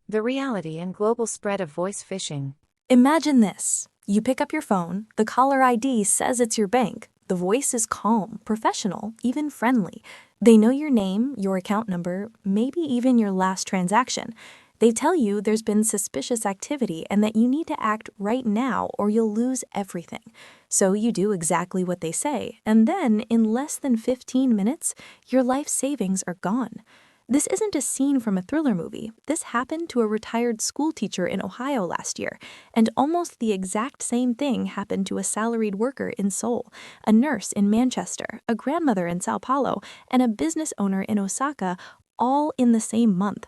The reality and global spread of voice phishing. Imagine this. You pick up your phone, the caller ID says it's your bank. The voice is calm, professional, even friendly. They know your name, your account number, maybe even your last transaction. They tell you there's been suspicious activity and that you need to act right now or you'll lose everything. So you do exactly what they say, and then in less than 15 minutes, your life savings are gone. This isn't a scene from a thriller movie. This happened to a retired school teacher in Ohio last year, and almost the exact same thing happened to a salaried worker in Seoul, a nurse in Manchester, a grandmother in Sao Paulo, and a business owner in Osaka, all in the same month.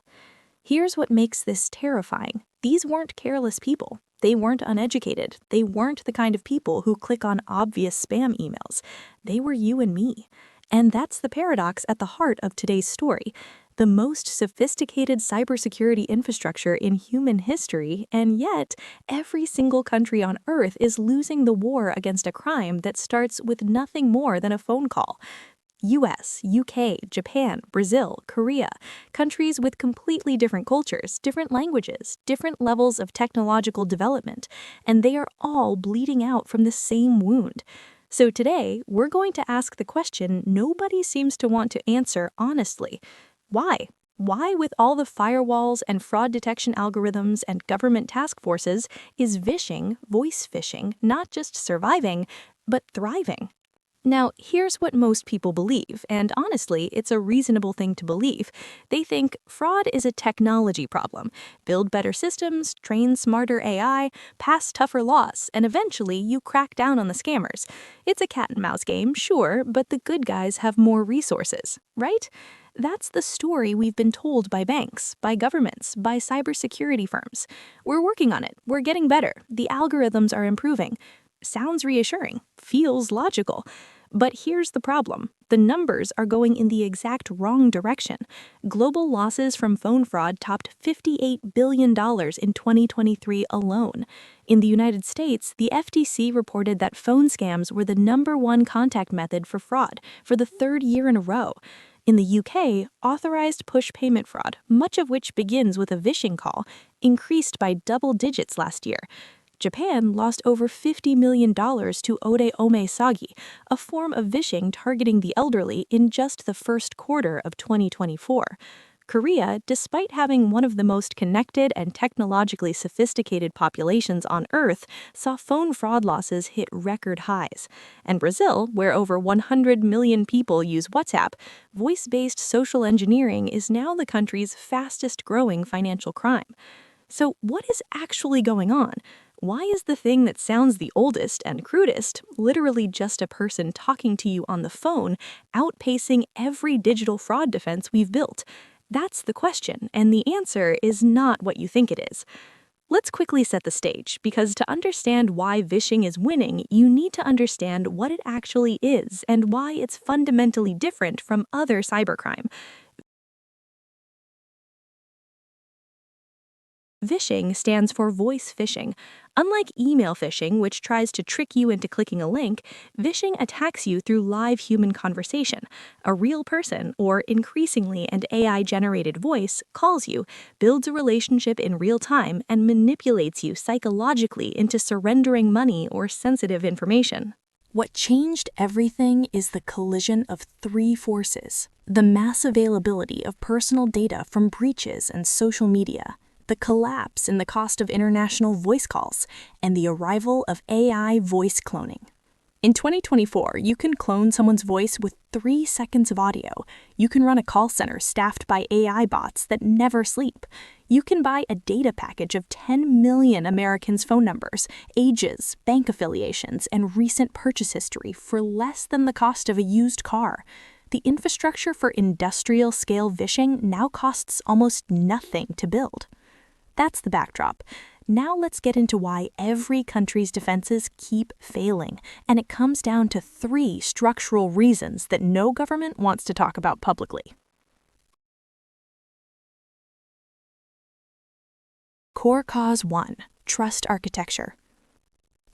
Here's what makes this terrifying. These weren't careless people. They weren't uneducated. They weren't the kind of people who click on obvious spam emails. They were you and me. And that's the paradox at the heart of today's story. The most sophisticated cybersecurity infrastructure in human history, and yet every single country on Earth is losing the war against a crime that starts with nothing more than a phone call. US, UK, Japan, Brazil, Korea, countries with completely different cultures, different languages, different levels of technological development, and they are all bleeding out from the same wound. So today, we're going to ask the question nobody seems to want to answer honestly. Why? Why, with all the firewalls and fraud detection algorithms and government task forces, is Vishing, voice phishing, not just surviving, but thriving? Now, here's what most people believe, and honestly, it's a reasonable thing to believe. They think fraud is a technology problem. Build better systems, train smarter AI, pass tougher laws, and eventually you crack down on the scammers. It's a cat and mouse game, sure, but the good guys have more resources, right? That's the story we've been told by banks, by governments, by cybersecurity firms. We're working on it. We're getting better. The algorithms are improving. Sounds reassuring. Feels logical. But here's the problem. The numbers are going in the exact wrong direction. Global losses from phone fraud topped $58 billion in 2023 alone. In the United States, the FTC reported that phone scams were the #1 contact method for fraud for the third year in a row. In the UK, authorized push payment fraud, much of which begins with a vishing call, increased by double digits last year. Japan lost over $50 million to ore ome sagi, a form of vishing targeting the elderly, in just the first quarter of 2024. Korea, despite having one of the most connected and technologically sophisticated populations on Earth, saw phone fraud losses hit record highs. And Brazil, where over 100 million people use WhatsApp, voice-based social engineering is now the country's fastest-growing financial crime. So what is actually going on? Why is the thing that sounds the oldest and crudest, literally just a person talking to you on the phone, outpacing every digital fraud defense we've built? That's the question, and the answer is not what you think it is. Let's quickly set the stage, because to understand why vishing is winning, you need to understand what it actually is and why it's fundamentally different from other cybercrime. Vishing stands for voice phishing. Unlike email phishing, which tries to trick you into clicking a link, vishing attacks you through live human conversation. A real person, or increasingly an AI-generated voice, calls you, builds a relationship in real time, and manipulates you psychologically into surrendering money or sensitive information. What changed everything is the collision of three forces: the mass availability of personal data from breaches and social media, the collapse in the cost of international voice calls, and the arrival of AI voice cloning. In 2024, you can clone someone's voice with 3 seconds of audio. You can run a call center staffed by AI bots that never sleep. You can buy a data package of 10 million Americans' phone numbers, ages, bank affiliations, and recent purchase history for less than the cost of a used car. The infrastructure for industrial-scale vishing now costs almost nothing to build. That's the backdrop. Now let's get into why every country's defenses keep failing, and it comes down to 3 structural reasons that no government wants to talk about publicly. Core cause 1: trust architecture.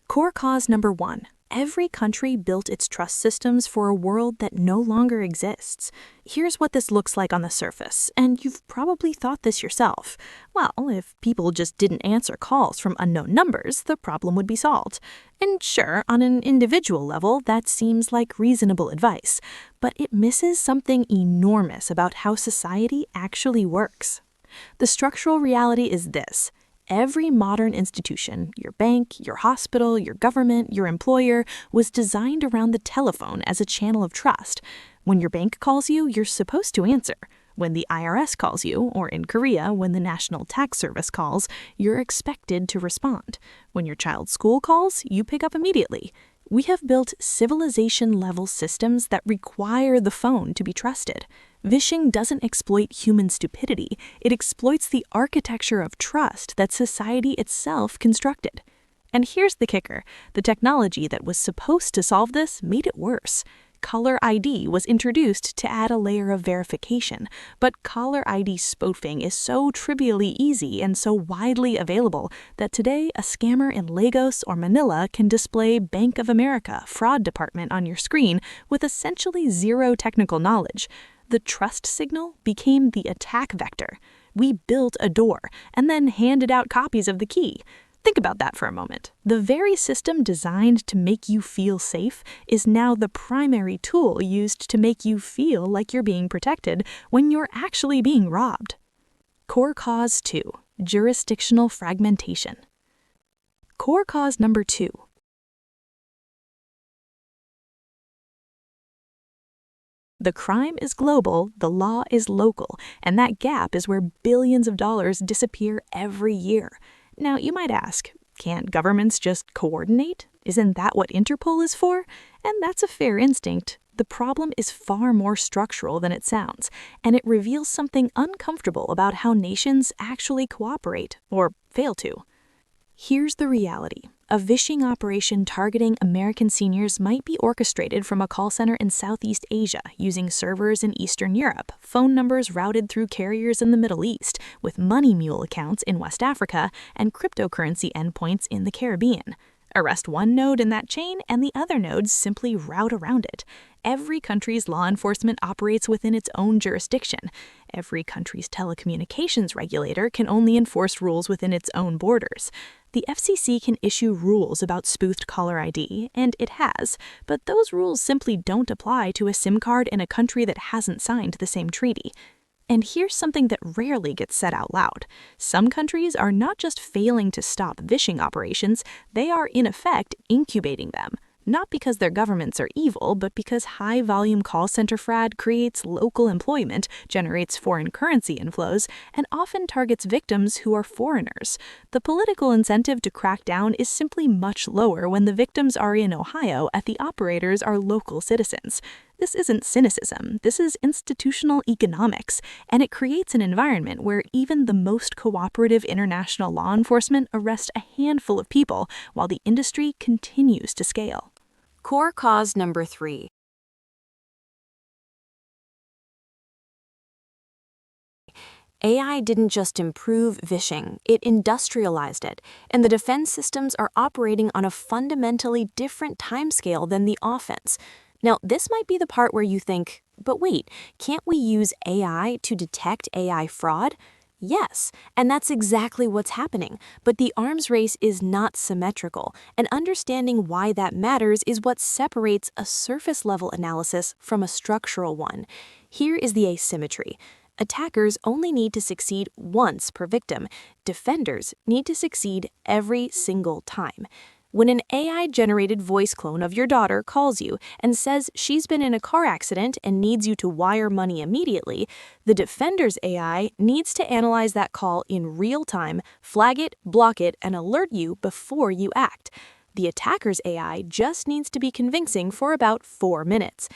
Core cause number 1: Every country built its trust systems for a world that no longer exists. Here's what this looks like on the surface, and you've probably thought this yourself. Well, if people just didn't answer calls from unknown numbers, the problem would be solved. And sure, on an individual level, that seems like reasonable advice, but it misses something enormous about how society actually works. The structural reality is this. Every modern institution, your bank, your hospital, your government, your employer, was designed around the telephone as a channel of trust. When your bank calls you, you're supposed to answer. When the IRS calls you, or in Korea, when the National Tax Service calls, you're expected to respond. When your child's school calls, you pick up immediately. We have built civilization-level systems that require the phone to be trusted. Vishing doesn't exploit human stupidity, it exploits the architecture of trust that society itself constructed. And here's the kicker. The technology that was supposed to solve this made it worse. Caller ID was introduced to add a layer of verification, but caller ID spoofing is so trivially easy and so widely available that today a scammer in Lagos or Manila can display Bank of America fraud department on your screen with essentially zero technical knowledge. The trust signal became the attack vector. We built a door and then handed out copies of the key. Think about that for a moment. The very system designed to make you feel safe is now the primary tool used to make you feel like you're being protected when you're actually being robbed. Core cause 2, jurisdictional fragmentation. Core cause number 2. The crime is global, the law is local, and that gap is where billions of dollars disappear every year. Now, you might ask, can't governments just coordinate? Isn't that what Interpol is for? And that's a fair instinct. The problem is far more structural than it sounds, and it reveals something uncomfortable about how nations actually cooperate, or fail to. Here's the reality. A vishing operation targeting American seniors might be orchestrated from a call center in Southeast Asia using servers in Eastern Europe, phone numbers routed through carriers in the Middle East, with money mule accounts in West Africa, and cryptocurrency endpoints in the Caribbean. Arrest one node in that chain, and the other nodes simply route around it. Every country's law enforcement operates within its own jurisdiction. Every country's telecommunications regulator can only enforce rules within its own borders. The FCC can issue rules about spoofed caller ID, and it has, but those rules simply don't apply to a SIM card in a country that hasn't signed the same treaty. And here's something that rarely gets said out loud. Some countries are not just failing to stop vishing operations, they are in effect incubating them. Not because their governments are evil, but because high-volume call center fraud creates local employment, generates foreign currency inflows, and often targets victims who are foreigners. The political incentive to crack down is simply much lower when the victims are in Ohio and the operators are local citizens. This isn't cynicism, this is institutional economics, and it creates an environment where even the most cooperative international law enforcement arrest a handful of people while the industry continues to scale. Core cause number 3. AI didn't just improve vishing, it industrialized it, and the defense systems are operating on a fundamentally different timescale than the offense. Now, this might be the part where you think, but wait, can't we use AI to detect AI fraud? Yes, and that's exactly what's happening, but the arms race is not symmetrical, and understanding why that matters is what separates a surface-level analysis from a structural one. Here is the asymmetry. Attackers only need to succeed once per victim. Defenders need to succeed every single time. When an AI-generated voice clone of your daughter calls you and says she's been in a car accident and needs you to wire money immediately, the defender's AI needs to analyze that call in real time, flag it, block it, and alert you before you act. The attacker's AI just needs to be convincing for about 4 minutes.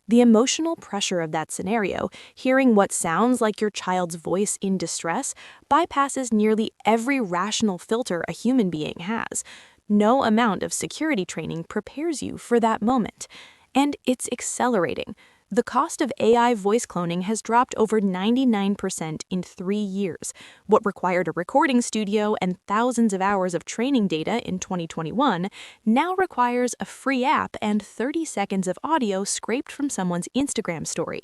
The emotional pressure of that scenario, hearing what sounds like your child's voice in distress, bypasses nearly every rational filter a human being has. No amount of security training prepares you for that moment. And it's accelerating. The cost of AI voice cloning has dropped over 99% in 3 years. What required a recording studio and thousands of hours of training data in 2021 now requires a free app and 30 seconds of audio scraped from someone's Instagram story.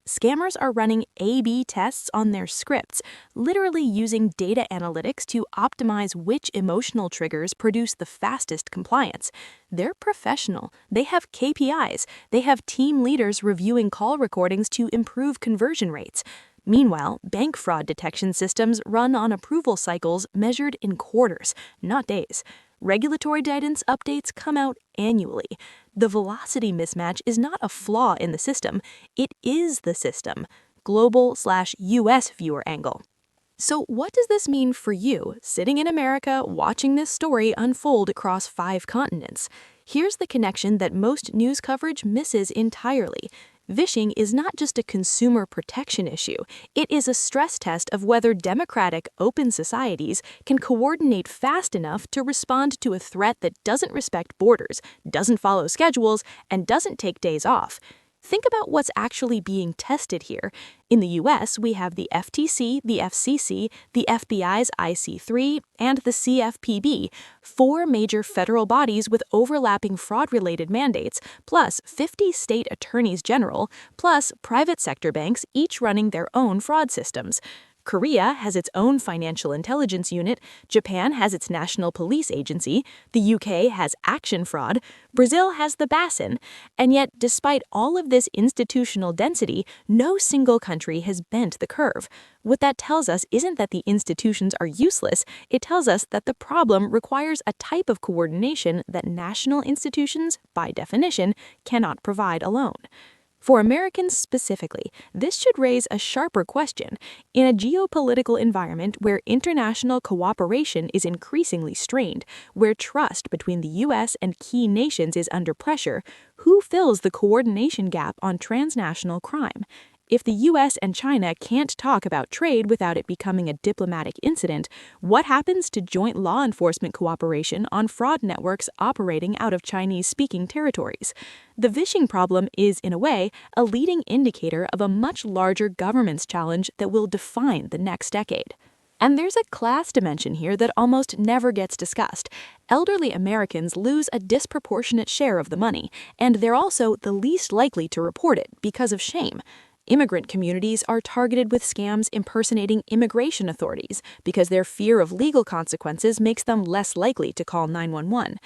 Scammers are running A/B tests on their scripts, literally using data analytics to optimize which emotional triggers produce the fastest compliance. They're professional. They have KPIs. They have team leaders reviewing call recordings to improve conversion rates. Meanwhile, bank fraud detection systems run on approval cycles measured in quarters, not days. Regulatory guidance updates come out annually. The velocity mismatch is not a flaw in the system, it is the system. Global/US viewer angle. So, what does this mean for you, sitting in America, watching this story unfold across 5 continents? Here's the connection that most news coverage misses entirely. Vishing is not just a consumer protection issue. It is a stress test of whether democratic, open societies can coordinate fast enough to respond to a threat that doesn't respect borders, doesn't follow schedules, and doesn't take days off. Think about what's actually being tested here. In the US, we have the FTC, the FCC, the FBI's IC3, and the CFPB, 4 major federal bodies with overlapping fraud-related mandates, plus 50 state attorneys general, plus private sector banks, each running their own fraud systems. Korea has its own financial intelligence unit, Japan has its national police agency, the UK has action fraud, Brazil has the basin, and yet despite all of this institutional density, no single country has bent the curve. What that tells us isn't that the institutions are useless, it tells us that the problem requires a type of coordination that national institutions, by definition, cannot provide alone. For Americans specifically, this should raise a sharper question. In a geopolitical environment where international cooperation is increasingly strained, where trust between the U.S. and key nations is under pressure, who fills the coordination gap on transnational crime? If the US and China can't talk about trade without it becoming a diplomatic incident, what happens to joint law enforcement cooperation on fraud networks operating out of Chinese-speaking territories? The Vishing problem is, in a way, a leading indicator of a much larger governance challenge that will define the next decade. And there's a class dimension here that almost never gets discussed. Elderly Americans lose a disproportionate share of the money, and they're also the least likely to report it because of shame. Immigrant communities are targeted with scams impersonating immigration authorities because their fear of legal consequences makes them less likely to call 911.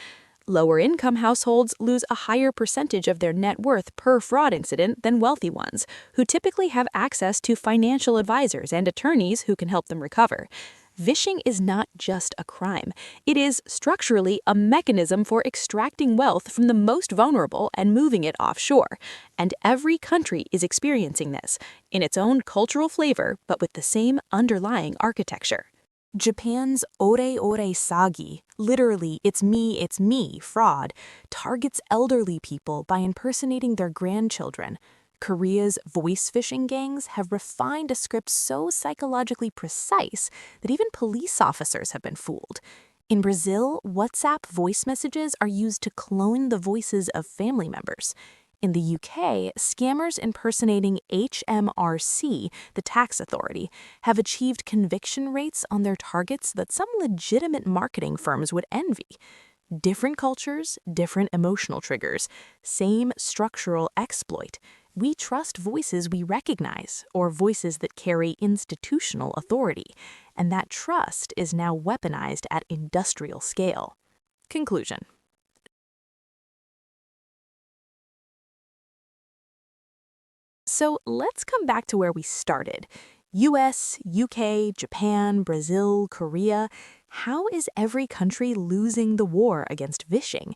Lower-income households lose a higher percentage of their net worth per fraud incident than wealthy ones, who typically have access to financial advisors and attorneys who can help them recover. Vishing is not just a crime. It is structurally a mechanism for extracting wealth from the most vulnerable and moving it offshore. And every country is experiencing this, in its own cultural flavor, but with the same underlying architecture. Japan's ore ore sagi, literally it's me fraud, targets elderly people by impersonating their grandchildren. Korea's voice phishing gangs have refined a script so psychologically precise that even police officers have been fooled. In Brazil, WhatsApp voice messages are used to clone the voices of family members. In the UK, scammers impersonating HMRC, the tax authority, have achieved conviction rates on their targets that some legitimate marketing firms would envy. Different cultures, different emotional triggers, same structural exploit. We trust voices we recognize, or voices that carry institutional authority, and that trust is now weaponized at industrial scale. Conclusion. So let's come back to where we started. US, UK, Japan, Brazil, Korea. How is every country losing the war against vishing?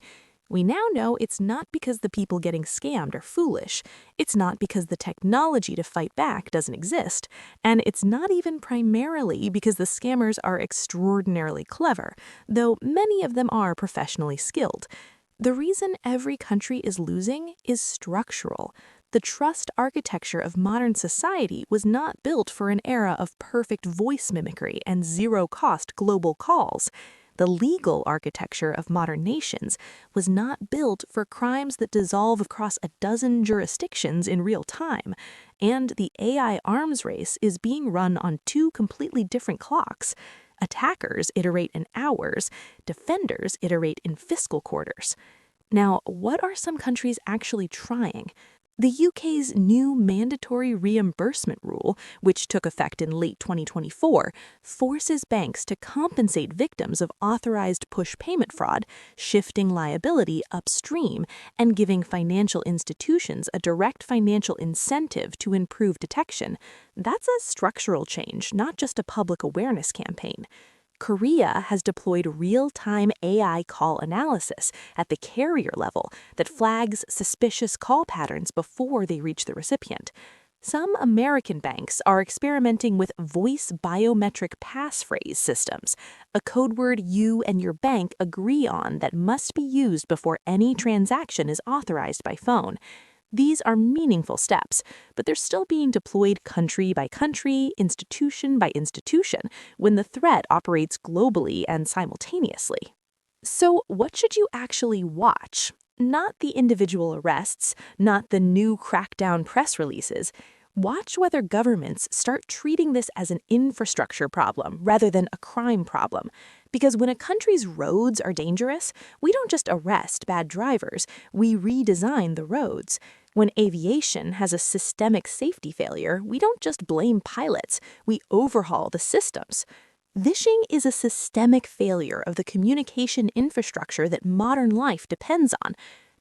We now know it's not because the people getting scammed are foolish. It's not because the technology to fight back doesn't exist. And it's not even primarily because the scammers are extraordinarily clever, though many of them are professionally skilled. The reason every country is losing is structural. The trust architecture of modern society was not built for an era of perfect voice mimicry and zero-cost global calls. The legal architecture of modern nations was not built for crimes that dissolve across a dozen jurisdictions in real time, and the AI arms race is being run on two completely different clocks. Attackers iterate in hours, defenders iterate in fiscal quarters. Now, what are some countries actually trying? The UK's new mandatory reimbursement rule, which took effect in late 2024, forces banks to compensate victims of authorized push payment fraud, shifting liability upstream and giving financial institutions a direct financial incentive to improve detection. That's a structural change, not just a public awareness campaign. Korea has deployed real-time AI call analysis at the carrier level that flags suspicious call patterns before they reach the recipient. Some American banks are experimenting with voice biometric passphrase systems, a code word you and your bank agree on that must be used before any transaction is authorized by phone. These are meaningful steps, but they're still being deployed country by country, institution by institution, when the threat operates globally and simultaneously. So, what should you actually watch? Not the individual arrests, not the new crackdown press releases. Watch whether governments start treating this as an infrastructure problem rather than a crime problem. Because when a country's roads are dangerous, we don't just arrest bad drivers, we redesign the roads. When aviation has a systemic safety failure, we don't just blame pilots, we overhaul the systems. Vishing is a systemic failure of the communication infrastructure that modern life depends on.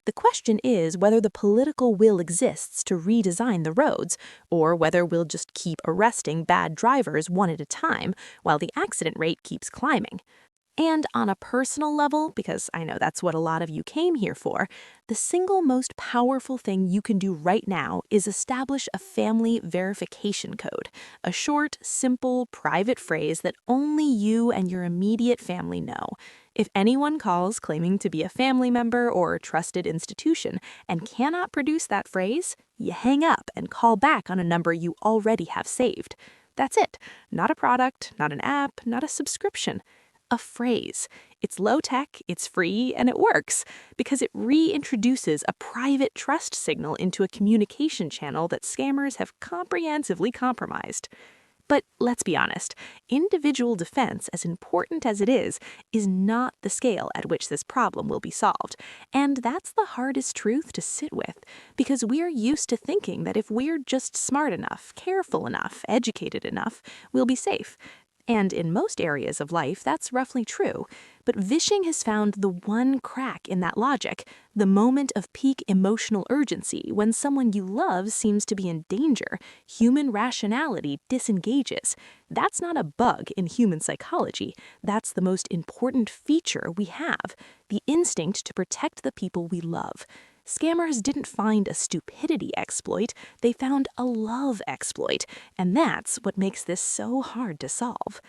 The question is whether the political will exists to redesign the roads, or whether we'll just keep arresting bad drivers one at a time while the accident rate keeps climbing. And on a personal level, because I know that's what a lot of you came here for, the single most powerful thing you can do right now is establish a family verification code, a short, simple, private phrase that only you and your immediate family know. If anyone calls claiming to be a family member or trusted institution and cannot produce that phrase, you hang up and call back on a number you already have saved. That's it. Not a product, not an app, not a subscription. A phrase. It's low-tech, it's free, and it works because it reintroduces a private trust signal into a communication channel that scammers have comprehensively compromised. But let's be honest, individual defense, as important as it is not the scale at which this problem will be solved. And that's the hardest truth to sit with, because we're used to thinking that if we're just smart enough, careful enough, educated enough, we'll be safe. And in most areas of life, that's roughly true. But Vishing has found the one crack in that logic, the moment of peak emotional urgency when someone you love seems to be in danger. Human rationality disengages. That's not a bug in human psychology. That's the most important feature we have, the instinct to protect the people we love. Scammers didn't find a stupidity exploit, they found a love exploit, and that's what makes this so hard to solve.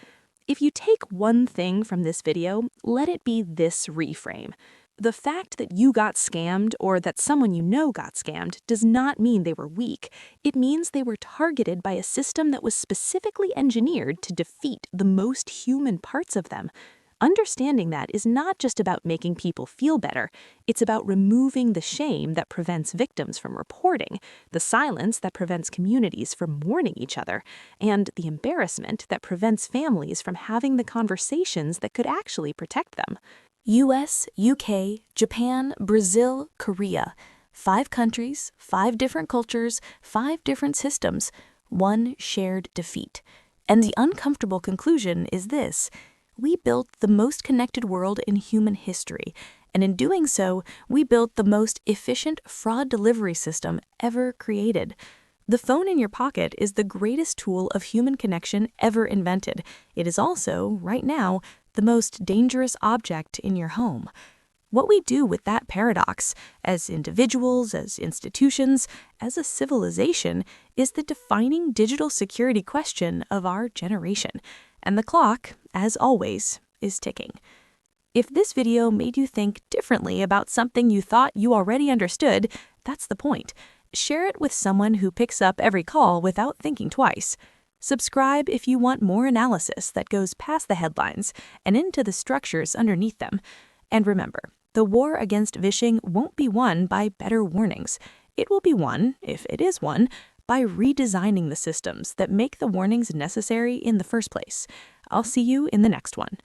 If you take one thing from this video, let it be this reframe. The fact that you got scammed or that someone you know got scammed does not mean they were weak. It means they were targeted by a system that was specifically engineered to defeat the most human parts of them. Understanding that is not just about making people feel better, it's about removing the shame that prevents victims from reporting, the silence that prevents communities from mourning each other, and the embarrassment that prevents families from having the conversations that could actually protect them. US, UK, Japan, Brazil, Korea. 5 countries, 5 different cultures, 5 different systems, one shared defeat. And the uncomfortable conclusion is this: we built the most connected world in human history, and in doing so, we built the most efficient fraud delivery system ever created. The phone in your pocket is the greatest tool of human connection ever invented. It is also, right now, the most dangerous object in your home. What we do with that paradox, as individuals, as institutions, as a civilization, is the defining digital security question of our generation. And the clock, as always, is ticking. If this video made you think differently about something you thought you already understood, that's the point. Share it with someone who picks up every call without thinking twice. Subscribe if you want more analysis that goes past the headlines and into the structures underneath them. And remember, the war against phishing won't be won by better warnings. It will be won, if it is won, by redesigning the systems that make the warnings necessary in the first place. I'll see you in the next one.